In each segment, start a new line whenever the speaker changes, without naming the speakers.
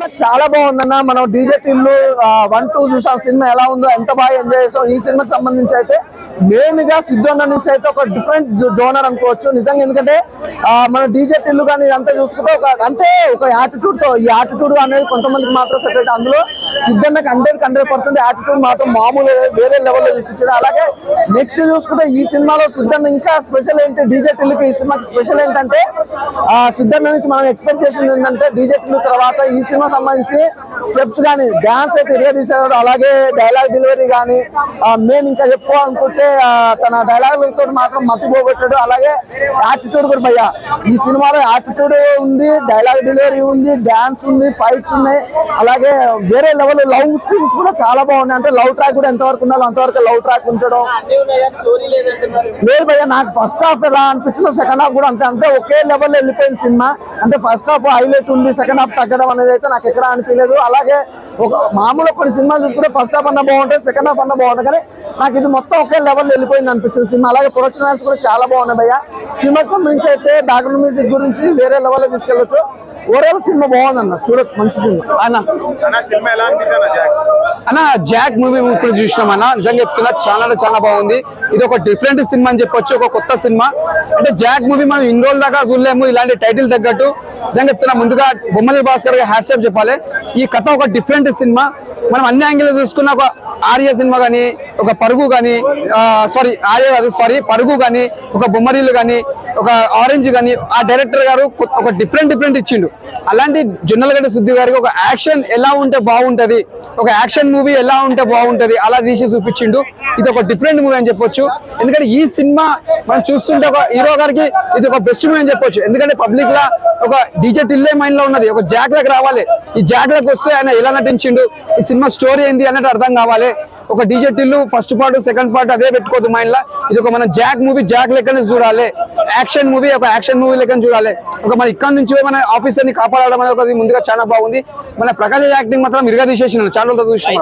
చాలా బాగుందన్న. మనం డీజే టిల్లు 1, 2 చూసాం. సినిమా ఎలా ఉందో, ఎంత బాగా ఎంజాయ్ చేసాం. ఈ సినిమాకి సంబంధించి అయితే మెయిన్గా సిద్ధు అన్న నుంచి అయితే ఒక డిఫరెంట్ జోనర్ అనుకోవచ్చు నిజంగా. ఎందుకంటే మన డీజే టిల్లు కానీ ఇదంతా చూసుకుంటే ఒక యాటిట్యూడ్ తో, ఈ యాటిట్యూడ్ అనేది కొంతమందికి మాత్రం సెట్ అయితే, అందులో సిద్ధన్నకి 100% యాటిట్యూడ్ మాత్రం మామూలు వేరే లెవెల్లో చూపించాడు. అలాగే నెక్స్ట్ చూసుకుంటే ఈ సినిమాలో సిద్ధన్న ఇంకా స్పెషల్ ఏంటి, డీజే టిల్లుకి ఈ సినిమాకి స్పెషల్ ఏంటంటే సిద్ధన్న నుంచి మనం ఎక్స్పెక్ట్ చేసింది ఏంటంటే డీజే టిల్లు తర్వాత ఈ సినిమా సంబంధించి స్టెప్స్ కానీ డాన్స్ అయితే ఇరగా తీసాడు. అలాగే డైలాగ్ డెలివరీ కానీ మేము ఇంకా చెప్పుకోవాలనుకుంటే తన డైలాగులతో మాత్రం మతి పోగొట్టాడు. అలాగే యాటిట్యూడ్ కూడా భయ్యా, ఈ సినిమాలో యాటిట్యూడ్ ఉంది, డైలాగ్ డెలివరీ ఉంది, డాన్స్ ఉంది, ఫైట్స్ ఉన్నాయి. అలాగే వేరే లెవెల్ లవ్ సీన్స్ కూడా చాలా బాగున్నాయి. అంటే లవ్ ట్రాక్ కూడా ఎంతవరకు ఉండాలో అంతవరకు లవ్ ట్రాక్ ఉంచడం లేదు భయ్యా. నాకు ఫస్ట్ హాఫ్ ఎలా అనిపించిందో సెకండ్ హాఫ్ కూడా అంతే ఒకే లెవెల్లో వెళ్ళిపోయింది సినిమా. అంటే ఫస్ట్ హాఫ్ హైలైట్ ఉంది, సెకండ్ హాఫ్ తగ్గడం అనేది అయితే నాకు ఎక్కడ అనిపించలేదు. అలాగే ఒక మామూలు కొన్ని సినిమాలు చూసుకుంటే ఫస్ట్ హాఫ్ అన్న బాగుంటాయి, సెకండ్ హాఫ్ అన్న బాగుంటాయి, కానీ నాకు ఇది మొత్తం ఒకే లెవెల్ వెళ్ళిపోయింది అనిపించింది సినిమా. అలాగే ప్రొడక్షన్ వాల్యూస్ కూడా చాలా బాగున్నాయి భయ్యా. సినిమాకి సంబంధించి అయితే బ్యాక్గ్రౌండ్ మ్యూజిక్ గురించి వేరే లెవెల్లో తీసుకెళ్ళొచ్చు. ఓవరాల్ సినిమా బాగుందన్న, చూడొచ్చు, మంచి సినిమా
అన్న. జాక్ మూవీ ఇప్పుడు చూసినాం అన్న, నిజంగా చెప్తున్నా చాలా బాగుంది. ఇది ఒక డిఫరెంట్ సినిమా అని చెప్పొచ్చు, ఒక కొత్త సినిమా. అంటే జాక్ మూవీ మనం ఇన్ని రోజుల దాకా చూడలేము ఇలాంటి టైటిల్ తగ్గట్టు. నిజంగా చెప్తున్నా, ముందుగా బొమ్మలి భాస్కర్ గారికి హ్యాట్స్ ఆఫ్ చెప్పాలి. ఈ కథ ఒక డిఫరెంట్ సినిమా. మనం అన్ని యాంగిల్ చూసుకున్న ఒక ఆర్య సినిమా కానీ, ఒక పరుగు కానీ, పరుగు కానీ, ఒక బొమ్మరీలు కానీ, ఒక ఆరెంజ్ కానీ, ఆ డైరెక్టర్ గారు ఒక డిఫరెంట్ ఇచ్చిండు. అలాంటి జొన్నలగడ్డ సుద్ది గారికి ఒక యాక్షన్ ఎలా ఉంటే బాగుంటది, ఒక యాక్షన్ మూవీ ఎలా ఉంటే బాగుంటది అలా తీసి చూపించిండు. ఇది ఒక డిఫరెంట్ మూవీ అని చెప్పొచ్చు. ఎందుకంటే ఈ సినిమా మనం చూస్తుంటే ఒక హీరో గారికి ఇది ఒక బెస్ట్ మూవీ అని చెప్పొచ్చు. ఎందుకంటే పబ్లిక్ లా ఒక డీజే టిల్లే మైండ్ లో ఉన్నది, ఒక జాక్ లకు రావాలి. ఈ జాక్ లకు వస్తే ఆయన ఎలా నటించిండు, ఈ సినిమా స్టోరీ ఏంది అన్నట్టు అర్థం కావాలి. ఒక DJ Tillu first part second part అదే పెట్టుకోవద్దు మైండ్ లా. ఇది ఒక మన జాక్ మూవీ జాక్ లెక్కనే చూడాలి, యాక్షన్ మూవీ ఒక యాక్షన్ మూవీ లెక్కన చూడాలి. ఒక మన ఇక్కడ నుంచి మన ఆఫీసర్ ని కాపాడడం అనేది ముందుగా చాలా బాగుంది. మన ప్రకాశ్ యాక్టింగ్ మాత్రం ఇరుగా తీసేసిన ఛానల్ తో చూసిన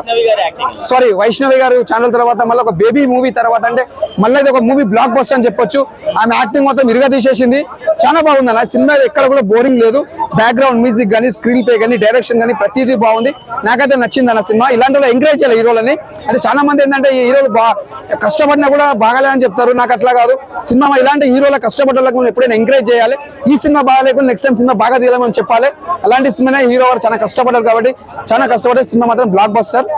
వైష్ణవి గారు ఛానల్ తర్వాత మళ్ళీ ఒక బేబీ మూవీ తర్వాత అంటే మళ్ళీ ఇది ఒక మూవీ బ్లాక్ బస్టర్ అని చెప్పొచ్చు. ఆమె యాక్టింగ్ మొత్తం ఇరుగా తీసేసింది, చాలా బాగుంది అన్న. సినిమా ఎక్కడ కూడా బోరింగ్ లేదు. బ్యాక్గ్రౌండ్ మ్యూజిక్ కానీ, స్క్రీన్ ప్లే కానీ, డైరెక్షన్ కానీ ప్రతిదీ బాగుంది. నాకైతే నచ్చింది అన్న సినిమా. ఇలాంటి వాళ్ళు ఎంకరేజ్ చేయాలి హీరోలని. అంటే చాలా మంది ఏంటంటే ఈ హీరోలు కష్టపడినా కూడా బాగాలేదని చెప్తారు. నాకు అట్లా కాదు. సినిమా ఇలాంటి హీరోల కష్టపడ్డలకు మనం ఎప్పుడైనా ఎంకరేజ్ చేయాలి. ఈ సినిమా బాగాలేకుండా నెక్స్ట్ టైం సినిమా బాగా తీయాలని చెప్పాలి. అలాంటి సినిమానే హీరో చాలా కష్టపడ్డారు కాబట్టి చాలా కష్టపడే సినిమా మాత్రం బ్లాక్ బస్టర్.